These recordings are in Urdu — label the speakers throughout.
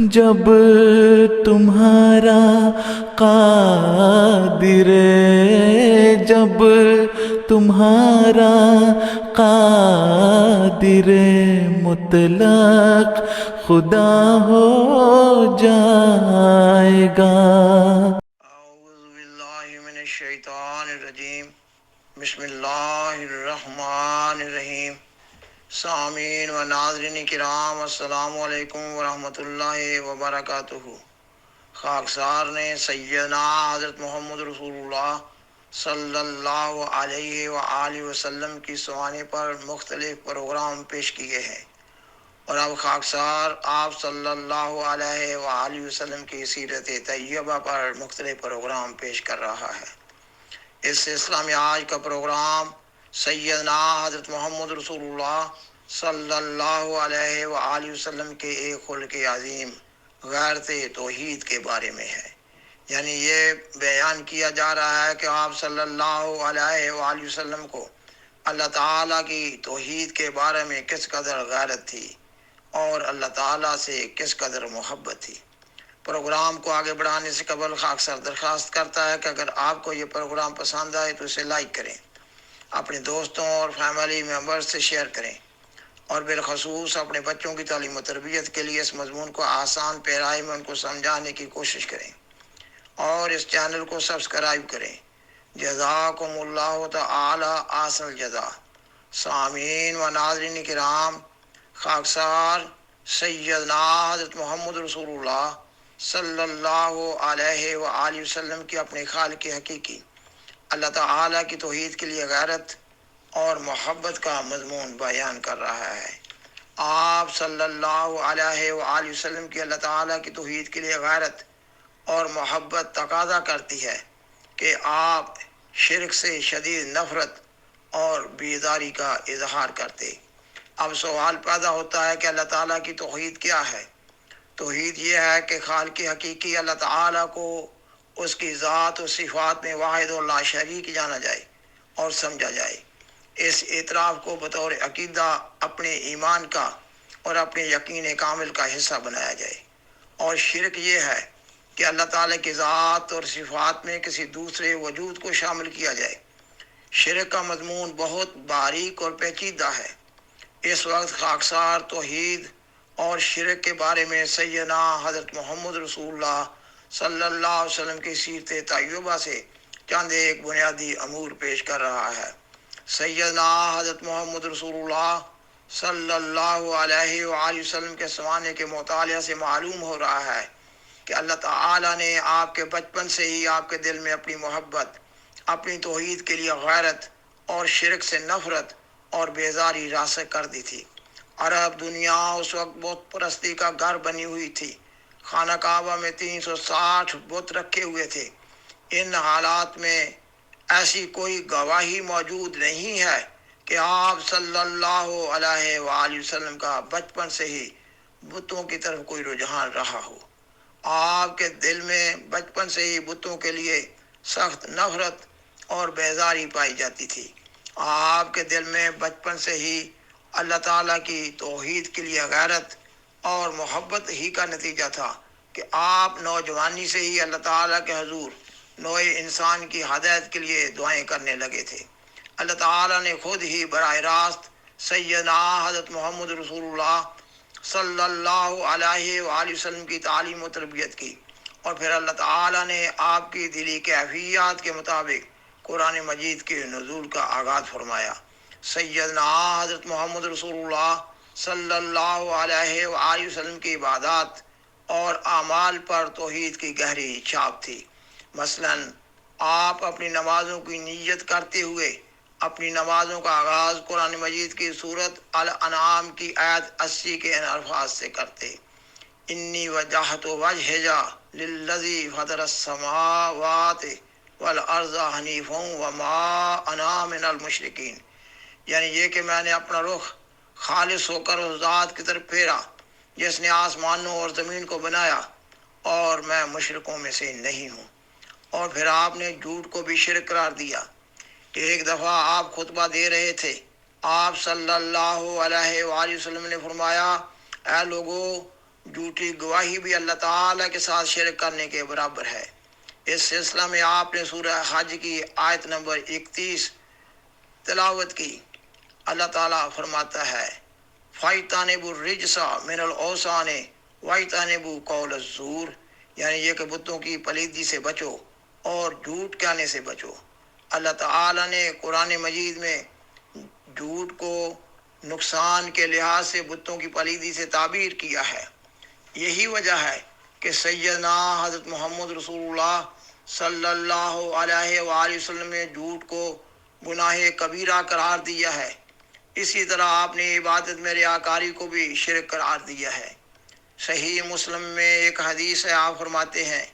Speaker 1: جب تمہارا قادر، جب تمہارا قادر مطلق خدا ہو جائے گا۔
Speaker 2: اعوذ باللہ من الشیطان الرجیم، بسم اللہ الرحمن الرحیم۔ سامعین و ناظرین کرام، السلام علیکم ورحمۃ اللہ وبرکاتہ۔ خاکسار نے سیدنا حضرت محمد رسول اللہ صلی اللہ علیہ وآلہ وسلم کی سوانح پر مختلف پروگرام پیش کیے ہیں، اور اب خاکسار آپ صلی اللہ علیہ وآلہ وسلم کی سیرت طیبہ پر مختلف پروگرام پیش کر رہا ہے۔ اس سلسلہ میں آج کا پروگرام سیدنا حضرت محمد رسول اللہ صلی اللہ علیہ وآلہ وسلم کے ایک خلق عظیم غیرت توحید کے بارے میں ہے۔ یعنی یہ بیان کیا جا رہا ہے کہ آپ صلی اللہ علیہ وآلہ وسلم کو اللہ تعالیٰ کی توحید کے بارے میں کس قدر غیرت تھی اور اللہ تعالیٰ سے کس قدر محبت تھی۔ پروگرام کو آگے بڑھانے سے قبل خاکسار درخواست کرتا ہے کہ اگر آپ کو یہ پروگرام پسند آئے تو اسے لائک کریں، اپنے دوستوں اور فیملی ممبرز سے شیئر کریں، اور بالخصوص اپنے بچوں کی تعلیم و تربیت کے لیے اس مضمون کو آسان پیرائی میں ان کو سمجھانے کی کوشش کریں، اور اس چینل کو سبسکرائب کریں۔ جزاکم اللہ تعالی احسن الجزا۔ سامعین و ناظرین کرام، خاکسار سیدنا حضرت محمد رسول اللہ صلی اللہ علیہ وآلہ وسلم کی اپنے خالق حقیقی اللہ تعالیٰ کی توحید کے لیے غیرت اور محبت کا مضمون بیان کر رہا ہے۔ آپ صلی اللہ علیہ وآلہ وسلم کی اللہ تعالیٰ کی توحید کے لیے غیرت اور محبت تقاضا کرتی ہے کہ آپ شرک سے شدید نفرت اور بیزاری کا اظہار کرتے۔ اب سوال پیدا ہوتا ہے کہ اللہ تعالیٰ کی توحید کیا ہے؟ توحید یہ ہے کہ خالق حقیقی اللہ تعالیٰ کو اس کی ذات و صفات میں واحد و لا شریک جانا جائے اور سمجھا جائے۔ اس اعتراف کو بطور عقیدہ اپنے ایمان کا اور اپنے یقین کامل کا حصہ بنایا جائے۔ اور شرک یہ ہے کہ اللہ تعالیٰ کی ذات اور صفات میں کسی دوسرے وجود کو شامل کیا جائے۔ شرک کا مضمون بہت باریک اور پیچیدہ ہے۔ اس وقت خاکسار توحید اور شرک کے بارے میں سیدنا حضرت محمد رسول اللہ صلی اللہ علیہ وسلم کی سیرت طیبہ سے چند ایک بنیادی امور پیش کر رہا ہے۔ سیدنا حضرت محمد رسول اللہ صلی اللہ علیہ وآلہ وسلم کے سوانح کے مطالعہ سے معلوم ہو رہا ہے کہ اللہ تعالیٰ نے آپ کے بچپن سے ہی آپ کے دل میں اپنی محبت، اپنی توحید کے لیے غیرت اور شرک سے نفرت اور بیزاری راسخ کر دی تھی۔ عرب دنیا اس وقت بت پرستی کا گھر بنی ہوئی تھی۔ خانہ کعبہ میں 360 بت رکھے ہوئے تھے۔ ان حالات میں ایسی کوئی گواہی موجود نہیں ہے کہ آپ صلی اللہ علیہ وآلہ وسلم کا بچپن سے ہی بتوں کی طرف کوئی رجحان رہا ہو۔ آپ کے دل میں بچپن سے ہی بتوں کے لیے سخت نفرت اور بیزاری پائی جاتی تھی۔ آپ کے دل میں بچپن سے ہی اللہ تعالیٰ کی توحید کے لیے غیرت اور محبت ہی کا نتیجہ تھا کہ آپ نوجوانی سے ہی اللہ تعالیٰ کے حضور نوع انسان کی ہدایت کے لیے دعائیں کرنے لگے تھے۔ اللہ تعالیٰ نے خود ہی براہ راست سیدنا حضرت محمد رسول اللہ صلی اللہ علیہ وآلہ وسلم کی تعلیم و تربیت کی، اور پھر اللہ تعالیٰ نے آپ کی دلی کیفیات کے مطابق قرآن مجید کے نزول کا آغاز فرمایا۔ سیدنا حضرت محمد رسول اللہ صلی اللہ علیہ وآلہ وسلم کی عبادات اور اعمال پر توحید کی گہری چھاپ تھی۔ مثلاً آپ اپنی نمازوں کی نیت کرتے ہوئے اپنی نمازوں کا آغاز قرآن مجید کی سورت الانعام کی آیت 80 کے ان الفاظ سے کرتے: انی وجہت وجہیا للذی فطر السماوات والارض حنیفا وما انا من المشرکین۔ یعنی یہ کہ میں نے اپنا رخ خالص ہو کر اس ذات کی طرف پھیرا جس نے آسمانوں اور زمین کو بنایا، اور میں مشرکوں میں سے نہیں ہوں۔ اور پھر آپ نے جھوٹ کو بھی شرک قرار دیا کہ ایک دفعہ آپ خطبہ دے رہے تھے، آپ صلی اللہ علیہ وآلہ وسلم نے فرمایا: اے لوگو، جھوٹی گواہی بھی اللہ تعالیٰ کے ساتھ شرک کرنے کے برابر ہے۔ اس سلسلہ میں آپ نے سورہ حج کی آیت نمبر 31 تلاوت کی۔ اللہ تعالیٰ فرماتا ہے فَإِجْتَنِبُوا الرِّجْسَ مِنَ الْأَوْثَانِ وَاجْتَنِبُوا قَوْلَ الزُّورِ، یعنی یہ کہ بتوں کی پلیدی سے بچو اور جھوٹ کہنے سے بچو۔ اللہ تعالیٰ نے قرآن مجید میں جھوٹ کو نقصان کے لحاظ سے بتوں کی پلیدی سے تعبیر کیا ہے۔ یہی وجہ ہے کہ سیدنا حضرت محمد رسول اللہ صلی اللہ علیہ وآلہ وسلم نے جھوٹ کو گناہ کبیرہ قرار دیا ہے۔ اسی طرح آپ نے عبادت میں ریاکاری کو بھی شرک قرار دیا ہے۔ صحیح مسلم میں ایک حدیث ہے، آپ فرماتے ہیں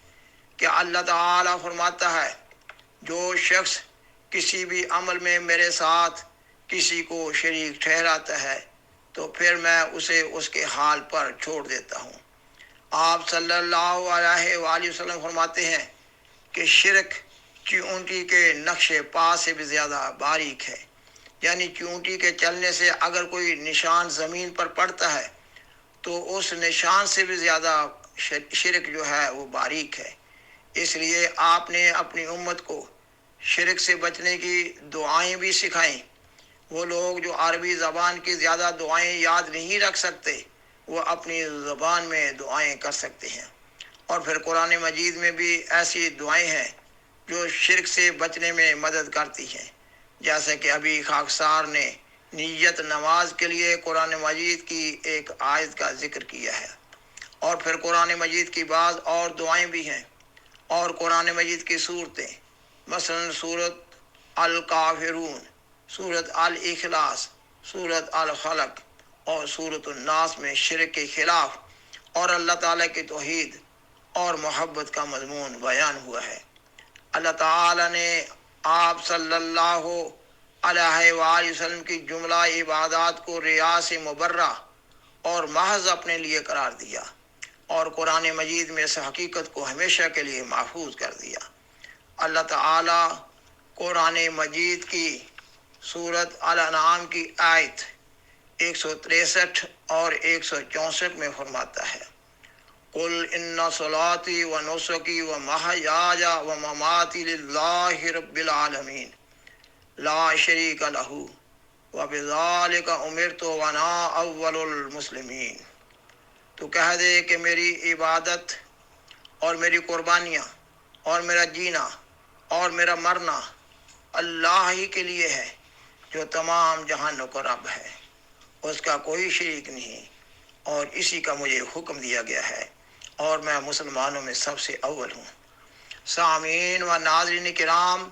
Speaker 2: کہ اللہ تعالیٰ فرماتا ہے جو شخص کسی بھی عمل میں میرے ساتھ کسی کو شریک ٹھہراتا ہے تو پھر میں اسے اس کے حال پر چھوڑ دیتا ہوں۔ آپ صلی اللہ علیہ وآلہ وسلم فرماتے ہیں کہ شرک چیونٹی کے نقش پا سے بھی زیادہ باریک ہے، یعنی چیونٹی کے چلنے سے اگر کوئی نشان زمین پر پڑتا ہے تو اس نشان سے بھی زیادہ شرک جو ہے وہ باریک ہے۔ اس لیے آپ نے اپنی امت کو شرک سے بچنے کی دعائیں بھی سکھائیں۔ وہ لوگ جو عربی زبان کی زیادہ دعائیں یاد نہیں رکھ سکتے وہ اپنی زبان میں دعائیں کر سکتے ہیں۔ اور پھر قرآن مجید میں بھی ایسی دعائیں ہیں جو شرک سے بچنے میں مدد کرتی ہیں، جیسے کہ ابھی خاکسار نے نیت نماز کے لیے قرآن مجید کی ایک آیت کا ذکر کیا ہے۔ اور پھر قرآن مجید کی بعض اور دعائیں بھی ہیں اور قرآن مجید کی صورتیں، مثلا سورۃ الکافرون، سورۃ الاخلاص، سورۃ الفلق اور سورۃ الناس میں شرک کے خلاف اور اللہ تعالیٰ کی توحید اور محبت کا مضمون بیان ہوا ہے۔ اللہ تعالیٰ نے آپ صلی اللہ علیہ وآلہ وسلم کی جملہ عبادات کو ریا سے مبرہ اور محض اپنے لیے قرار دیا اور قرآن مجید میں اس حقیقت کو ہمیشہ کے لیے محفوظ کر دیا۔ اللہ تعالیٰ قرآن مجید کی سورۃ الانعام کی آیت 163 اور 164 میں فرماتا ہے قُلْ إِنَّ صَلَاتِي وَنُسُكِي وَمَحْيَايَ وَمَمَاتِي لِلَّهِ رَبِّ الْعَالَمِينَ لَا شَرِيكَ لَهُ وَبِذَلِكَ أُمِرْتُ وَأَنَا أَوَّلُ الْمُسْلِمِينَ۔ تو کہہ دے کہ میری عبادت اور میری قربانیاں اور میرا جینا اور میرا مرنا اللہ ہی کے لیے ہے جو تمام جہانوں کا رب ہے، اس کا کوئی شریک نہیں، اور اسی کا مجھے حکم دیا گیا ہے اور میں مسلمانوں میں سب سے اول ہوں۔ سامعین و ناظرین کرام،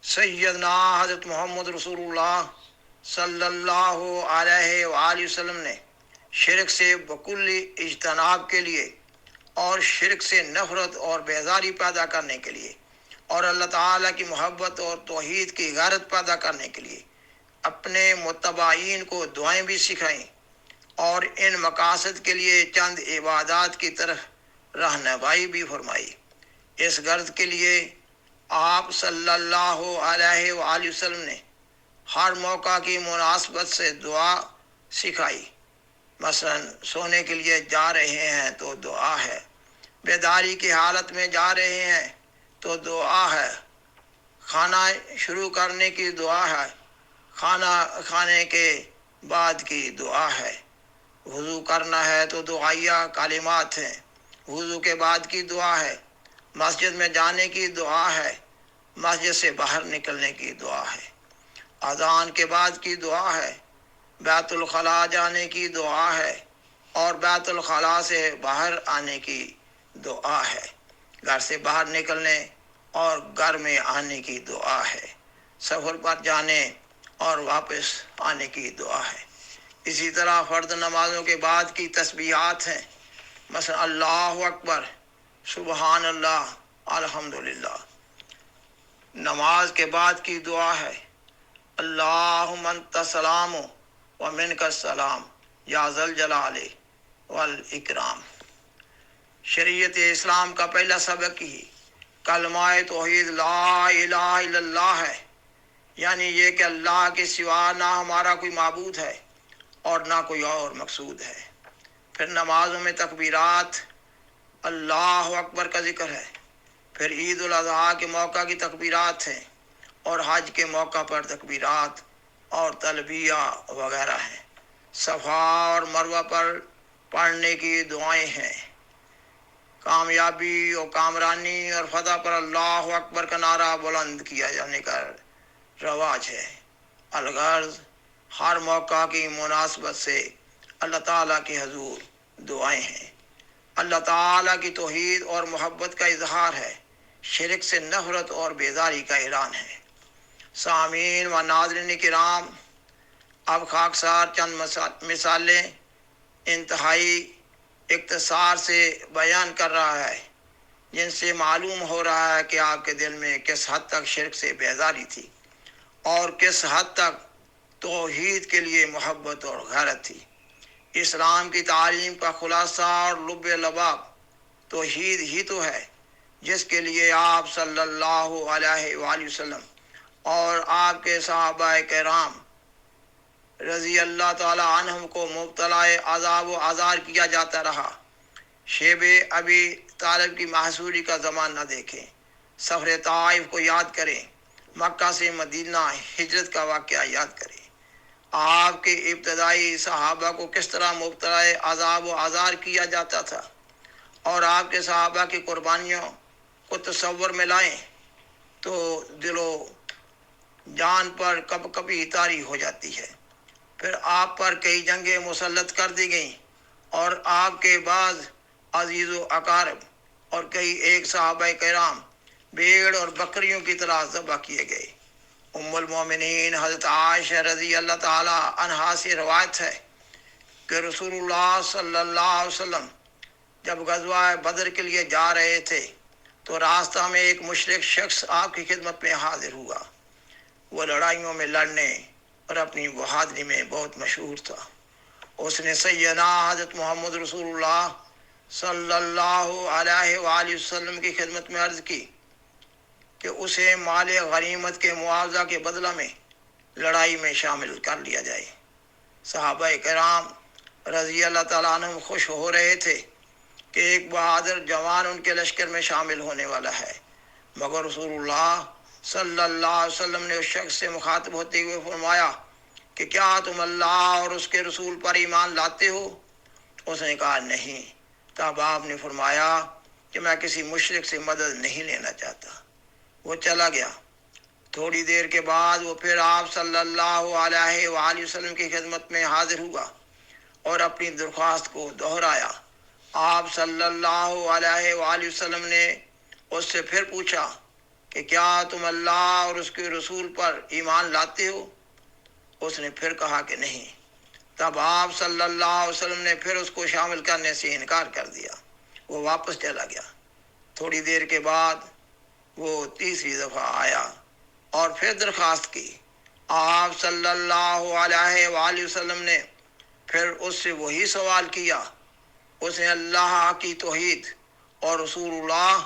Speaker 2: سیدنا حضرت محمد رسول اللہ صلی اللہ علیہ وآلہ وسلم نے شرک سے بکلی اجتناب کے لیے اور شرک سے نفرت اور بیزاری پیدا کرنے کے لیے اور اللہ تعالیٰ کی محبت اور توحید کی غیرت پیدا کرنے کے لیے اپنے متبعین کو دعائیں بھی سکھائیں اور ان مقاصد کے لیے چند عبادات کی طرف رہنمائی بھی فرمائی۔ اس غرض کے لیے آپ صلی اللہ علیہ وآلہ وسلم نے ہر موقع کی مناسبت سے دعا سکھائی۔ مثلا سونے کے لیے جا رہے ہیں تو دعا ہے، بیداری کی حالت میں جا رہے ہیں تو دعا ہے، کھانا شروع کرنے کی دعا ہے، کھانا کھانے کے بعد کی دعا ہے، وضو کرنا ہے تو دعائیہ کلمات ہیں، وضو کے بعد کی دعا ہے، مسجد میں جانے کی دعا ہے، مسجد سے باہر نکلنے کی دعا ہے، اذان کے بعد کی دعا ہے، بیت الخلاء جانے کی دعا ہے اور بیت الخلاء سے باہر آنے کی دعا ہے، گھر سے باہر نکلنے اور گھر میں آنے کی دعا ہے، سفر پر جانے اور واپس آنے کی دعا ہے۔ اسی طرح فرض نمازوں کے بعد کی تسبیحات ہیں، مثلا اللہ اکبر، سبحان اللہ، الحمدللہ۔ نماز کے بعد کی دعا ہے اللہم انت السلام و منک السلام یا ذا الجلال والاکرام۔ شریعت اسلام کا پہلا سبق ہی کلمہ توحید لا الہ الا اللہ ہے، یعنی یہ کہ اللہ کے سوا نہ ہمارا کوئی معبود ہے اور نہ کوئی اور مقصود ہے۔ پھر نمازوں میں تکبیرات اللہ اکبر کا ذکر ہے، پھر عید الاضحیٰ کے موقع کی تکبیرات ہیں، اور حج کے موقع پر تکبیرات اور تلبیہ وغیرہ ہیں۔ صفا اور مروہ پر پڑھنے کی دعائیں ہیں۔ کامیابی اور کامرانی اور فتح پر اللہ اکبر کا نعرہ بلند کیا جانے کا رواج ہے۔ الغرض ہر موقع کی مناسبت سے اللہ تعالیٰ کے حضور دعائیں ہیں۔ اللہ تعالیٰ کی توحید اور محبت کا اظہار ہے، شرک سے نفرت اور بیزاری کا اعلان ہے۔ سامعین و ناظرین کرام، اب خاکسار چند مثالیں انتہائی اختصار سے بیان کر رہا ہے، جن سے معلوم ہو رہا ہے کہ آپ کے دل میں کس حد تک شرک سے بیزاری تھی اور کس حد تک توحید کے لیے محبت اور غیرت تھی۔ اسلام کی تعلیم کا خلاصہ اور لب لباب توحید ہی تو ہے، جس کے لیے آپ صلی اللہ علیہ وآلہ وسلم اور آپ کے صحابہ کرام رضی اللہ تعالی عنہم کو مبتلا عذاب و آزار کیا جاتا رہا۔ شیب ابی طالب کی محصوری کا زمان نہ دیکھیں، سفر طائف کو یاد کریں، مکہ سے مدینہ ہجرت کا واقعہ یاد کریں۔ آپ کے ابتدائی صحابہ کو کس طرح مبتلا عذاب و آزار کیا جاتا تھا، اور آپ کے صحابہ کی قربانیوں کو تصور میں لائیں تو دل و جان پر کب کبھی طاری ہو جاتی ہے۔ پھر آپ پر کئی جنگیں مسلط کر دی گئیں، اور آپ کے بعض عزیز و اقارب اور کئی ایک صحابہ کرام بھیڑ اور بکریوں کی طرح ذبح کیے گئے۔ ام المومنین حضرت عائشہ رضی اللہ تعالی عنہا سے روایت ہے کہ رسول اللہ صلی اللہ علیہ وسلم جب غزوہ بدر کے لیے جا رہے تھے تو راستہ میں ایک مشرک شخص آپ کی خدمت میں حاضر ہوا۔ وہ لڑائیوں میں لڑنے اور اپنی بہادری میں بہت مشہور تھا۔ اس نے سیدنا حضرت محمد رسول اللہ صلی اللہ علیہ وآلہ وسلم کی خدمت میں عرض کی کہ اسے مال غنیمت کے معاوضہ کے بدلہ میں لڑائی میں شامل کر لیا جائے۔ صحابہ کرام رضی اللہ تعالیٰ عنہ خوش ہو رہے تھے کہ ایک بہادر جوان ان کے لشکر میں شامل ہونے والا ہے، مگر رسول اللہ صلی اللہ علیہ وسلم نے اس شخص سے مخاطب ہوتے ہوئے فرمایا کہ کیا تم اللہ اور اس کے رسول پر ایمان لاتے ہو؟ اس نے کہا نہیں۔ تب آپ نے فرمایا کہ میں کسی مشرک سے مدد نہیں لینا چاہتا۔ وہ چلا گیا۔ تھوڑی دیر کے بعد وہ پھر آپ صلی اللہ علیہ وآلہ وسلم کی خدمت میں حاضر ہوا اور اپنی درخواست کو دہرایا۔ آپ صلی اللہ علیہ وآلہ وسلم نے اس سے پھر پوچھا کہ کیا تم اللہ اور اس کے رسول پر ایمان لاتے ہو؟ اس نے پھر کہا کہ نہیں۔ تب آپ صلی اللہ علیہ وسلم نے پھر اس کو شامل کرنے سے انکار کر دیا۔ وہ واپس چلا گیا۔ تھوڑی دیر کے بعد وہ تیسری دفعہ آیا اور پھر درخواست کی۔ آپ صلی اللہ علیہ وآلہ وسلم نے پھر اس سے وہی سوال کیا۔ اس نے اللہ کی توحید اور رسول اللہ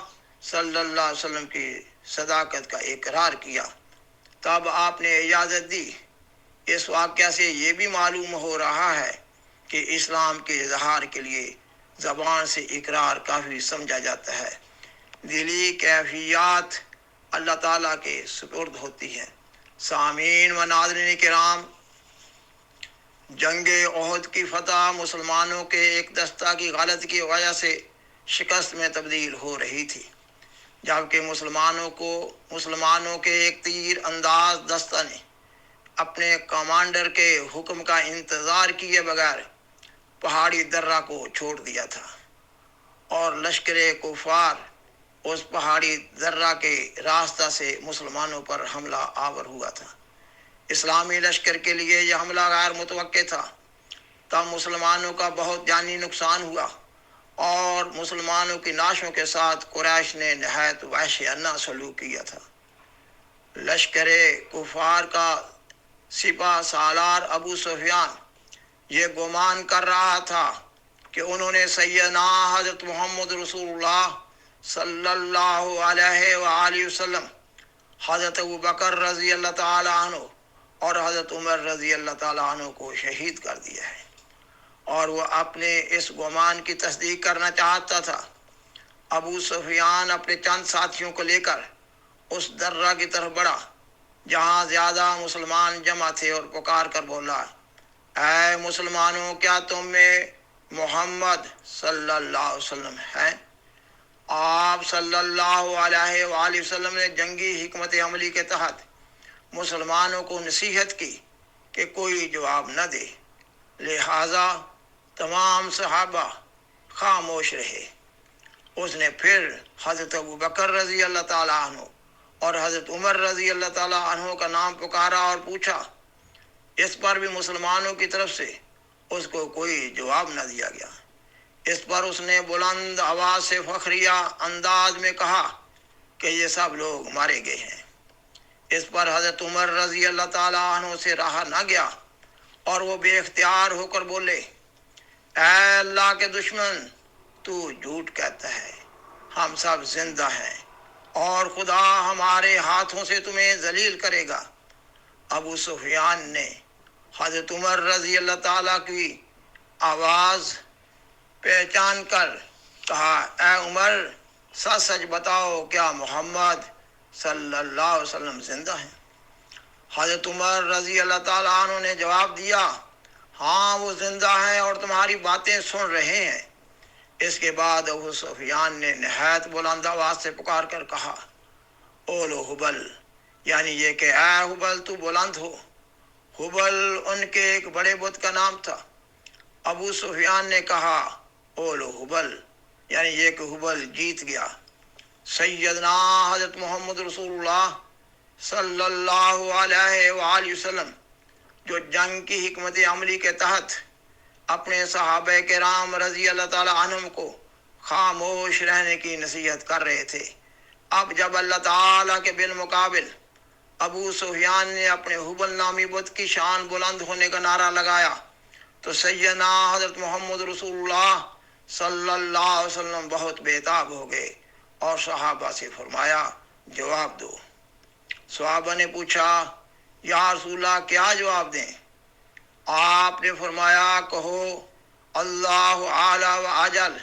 Speaker 2: صلی اللہ علیہ وسلم کی صداقت کا اقرار کیا۔ تب آپ نے اجازت دی۔ اس واقعہ سے یہ بھی معلوم ہو رہا ہے کہ اسلام کے اظہار کے لیے زبان سے اقرار کافی سمجھا جاتا ہے۔ دلی کیفیات اللہ تعالیٰ کے سپرد ہوتی ہیں۔ سامعین و ناظرین کرام، جنگ احد کی فتح مسلمانوں کے ایک دستہ کی غلطی کی وجہ سے شکست میں تبدیل ہو رہی تھی، جبکہ مسلمانوں کے ایک تیر انداز دستہ نے اپنے کمانڈر کے حکم کا انتظار کیے بغیر پہاڑی درہ کو چھوڑ دیا تھا، اور لشکر کفار اس پہاڑی درہ کے راستہ سے مسلمانوں پر حملہ آور ہوا تھا۔ اسلامی لشکر کے لیے یہ حملہ غیر متوقع تھا۔ تب مسلمانوں کا بہت جانی نقصان ہوا، اور مسلمانوں کی نعشوں کے ساتھ قریش نے نہایت وحشیانہ سلوک کیا تھا۔ لشکر کفار کا سپہ سالار ابو سفیان یہ گمان کر رہا تھا کہ انہوں نے سیدنا حضرت محمد رسول اللہ صلی اللہ علیہ وآلہ وسلم، حضرت ابوبکر رضی اللہ تعالیٰ عنہ اور حضرت عمر رضی اللہ تعالیٰ عنہ کو شہید کر دیا ہے، اور وہ اپنے اس گمان کی تصدیق کرنا چاہتا تھا۔ ابو سفیان اپنے چند ساتھیوں کو لے کر اس درہ کی طرف بڑھا جہاں زیادہ مسلمان جمع تھے اور پکار کر بولا، اے مسلمانوں، کیا تم میں محمد صلی اللہ علیہ وسلم ہیں؟ آپ صلی اللہ علیہ وآلہ وسلم نے جنگی حکمت عملی کے تحت مسلمانوں کو نصیحت کی کہ کوئی جواب نہ دے، لہٰذا تمام صحابہ خاموش رہے۔ اس نے پھر حضرت ابو بکر رضی اللہ تعالیٰ عنہ اور حضرت عمر رضی اللہ تعالیٰ عنہ کا نام پکارا اور پوچھا۔ اس پر بھی مسلمانوں کی طرف سے اس کو کوئی جواب نہ دیا گیا۔ اس پر اس نے بلند آواز سے فخریہ انداز میں کہا کہ یہ سب لوگ مارے گئے ہیں۔ اس پر حضرت عمر رضی اللہ تعالیٰ عنہ سے رہا نہ گیا اور وہ بے اختیار ہو کر بولے، اے اللہ کے دشمن، تو جھوٹ کہتا ہے، ہم سب زندہ ہیں اور خدا ہمارے ہاتھوں سے تمہیں ذلیل کرے گا۔ ابو سفیان نے حضرت عمر رضی اللہ تعالیٰ کی آواز پہچان کر کہا، اے عمر، سچ سچ بتاؤ، کیا محمد صلی اللہ علیہ وسلم زندہ ہیں؟ حضرت عمر رضی اللہ تعالیٰ عنہ نے جواب دیا، ہاں وہ زندہ ہیں اور تمہاری باتیں سن رہے ہیں۔ اس کے بعد ابو سفیان نے نہایت بلند آواز سے پکار کر کہا، اولو حبل، یعنی یہ کہ اے حبل تو بلند ہو۔ حبل ان کے ایک بڑے بت کا نام تھا۔ ابو سفیان نے کہا، اولو حبل، یعنی یہ کہ حبل جیت گیا۔ سیدنا حضرت محمد رسول اللہ صلی اللہ علیہ وآلہ وسلم جو جنگ کی حکمت عملی کے تحت اپنے صحابہ کرام رضی اللہ تعالیٰ عنہم کو خاموش رہنے کی نصیحت کر رہے تھے، اب جب اللہ تعالیٰ کے بالمقابل ابو سفیان نے اپنے حبل نامی بت کی شان بلند ہونے کا نعرہ لگایا تو سیدنا حضرت محمد رسول اللہ صلی اللہ علیہ وسلم بہت بےتاب ہو گئے اور صحابہ سے فرمایا، جواب دو۔ صحابہ نے پوچھا، یا رسول اللہ کیا جواب دیں؟ آپ نے فرمایا، کہو اللہ اعلیٰ و اجل،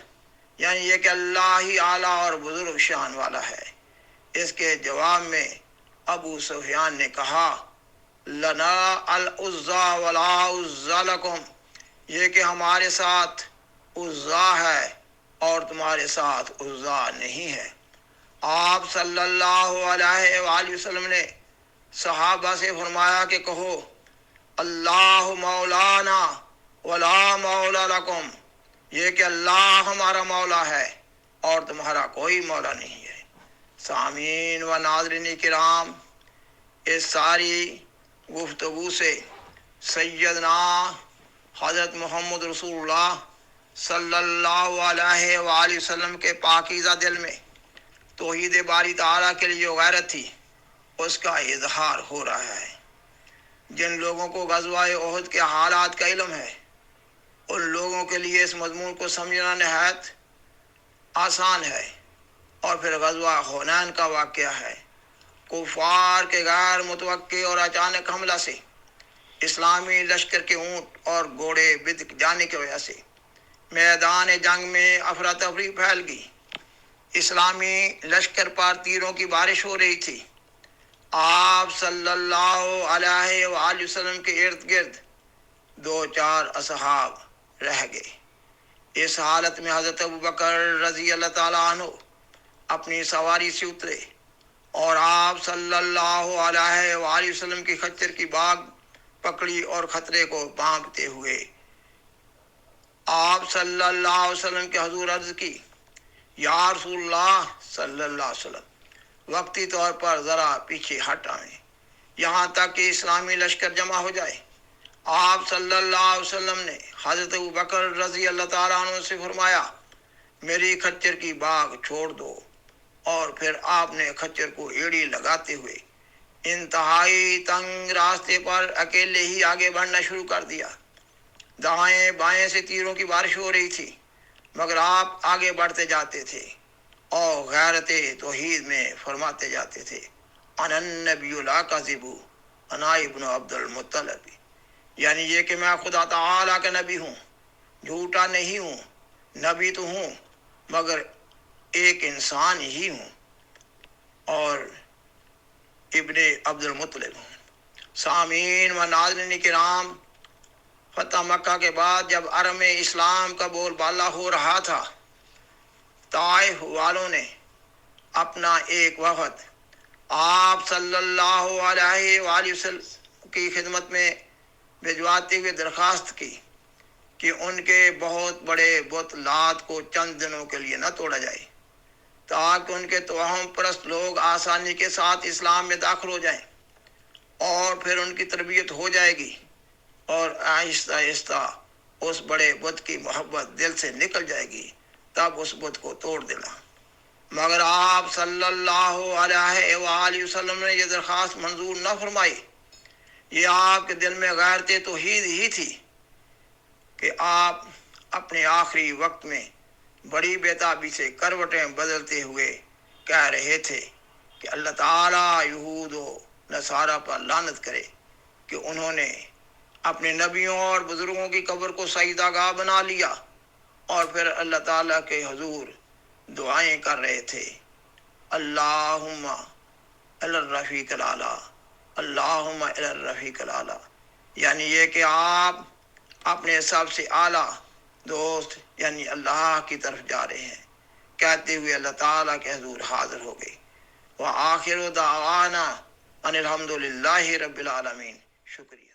Speaker 2: یعنی یہ کہ اللہ ہی اعلیٰ اور بزرگ شان والا ہے۔ اس کے جواب میں ابو سفیان نے کہا، لنا العزا ولا عزا لکم، یہ کہ ہمارے ساتھ عزا ہے اور تمہارے ساتھ عزا نہیں ہے۔ آپ صلی اللہ علیہ وآلہ وسلم نے صحابہ سے فرمایا کہ کہو اللہ مولانا ولا مولا لکم، یہ کہ اللہ ہمارا مولا ہے اور تمہارا کوئی مولا نہیں ہے۔ سامعین و ناظرین کرام، اس ساری گفتگو سے سیدنا حضرت محمد رسول اللہ صلی اللہ علیہ وآلہ وسلم کے پاکیزہ دل میں توحید باری تعالیٰ کے لیے جو غیرت تھی اس کا اظہار ہو رہا ہے۔ جن لوگوں کو غزوہ احد کے حالات کا علم ہے ان لوگوں کے لیے اس مضمون کو سمجھنا نہایت آسان ہے۔ اور پھر غزوہ حنین کا واقعہ ہے۔ کفار کے غیر متوقع اور اچانک حملہ سے اسلامی لشکر کے اونٹ اور گھوڑے بد جانے کی وجہ سے میدان جنگ میں افراتفری پھیل گئی۔ اسلامی لشکر پر تیروں کی بارش ہو رہی تھی۔ آپ صلی اللہ علیہ وآلہ وسلم کے ارد گرد 2-4 اصحاب رہ گئے۔ اس حالت میں حضرت ابو بکر رضی اللہ تعالیٰ عنہ اپنی سواری سے اترے اور آپ صلی اللہ علیہ وآلہ وسلم کی خچر کی باگ پکڑی اور خطرے کو بھانپتے ہوئے آپ صلی اللہ علیہ وسلم کے حضور عرض کی، یا رسول اللہ صلی اللہ علیہ وسلم، وقتی طور پر ذرا پیچھے ہٹ آئیں یہاں تک کہ اسلامی لشکر جمع ہو جائے۔ آپ صلی اللہ علیہ وسلم نے حضرت ابو بکر رضی اللہ تعالیٰ عنہ سے فرمایا، میری خچر کی باگ چھوڑ دو، اور پھر آپ نے خچر کو ایڑی لگاتے ہوئے انتہائی تنگ راستے پر اکیلے ہی آگے بڑھنا شروع کر دیا۔ دائیں بائیں سے تیروں کی بارش ہو رہی تھی مگر آپ آگے بڑھتے جاتے تھے اور غیرت توحید میں فرماتے جاتے تھے، انا النبی لا کذب انا ابن عبد المطلب، یعنی یہ کہ میں خدا تعالیٰ کا نبی ہوں جھوٹا نہیں ہوں، نبی تو ہوں مگر ایک انسان ہی ہوں اور ابن عبد المطلب ہوں۔ سامعین و ناظرین کرام، فتح مکہ کے بعد جب عرب میں اسلام کا بول بالا ہو رہا تھا، طائف والوں نے اپنا ایک وفد آپ صلی اللہ علیہ وآلہ وسلم کی خدمت میں بھجواتے ہوئے درخواست کی کہ ان کے بہت بڑے بت لات کو چند دنوں کے لیے نہ توڑا جائے تاکہ ان کے توہم پرست لوگ آسانی کے ساتھ اسلام میں داخل ہو جائیں اور پھر ان کی تربیت ہو جائے گی اور آہستہ آہستہ اس بڑے بت کی محبت دل سے نکل جائے گی، تب اس بت کو توڑ دینا۔ مگر آپ صلی اللہ علیہ وآلہ وسلم نے یہ درخواست منظور نہ فرمائی۔ یہ آپ کے دل میں غیرت توحید ہی تھی کہ آپ اپنے آخری وقت میں بڑی بےتابی سے کروٹیں بدلتے ہوئے کہہ رہے تھے کہ اللہ تعالیٰ یہود و نصارہ پر لعنت کرے کہ انہوں نے اپنے نبیوں اور بزرگوں کی قبر کو سجدہ گاہ بنا لیا، اور پھر اللہ تعالیٰ کے حضور دعائیں کر رہے تھے، اللہم الی الرفیق الاعلیٰ، اللہم الی الرفیق الاعلیٰ، یعنی یہ کہ آپ اپنے سب سے اعلیٰ دوست یعنی اللہ کی طرف جا رہے ہیں، کہتے ہوئے اللہ تعالیٰ کے حضور حاضر ہو گئے۔ وآخر دعوانا ان الحمد للہ رب العالمین۔ شکریہ۔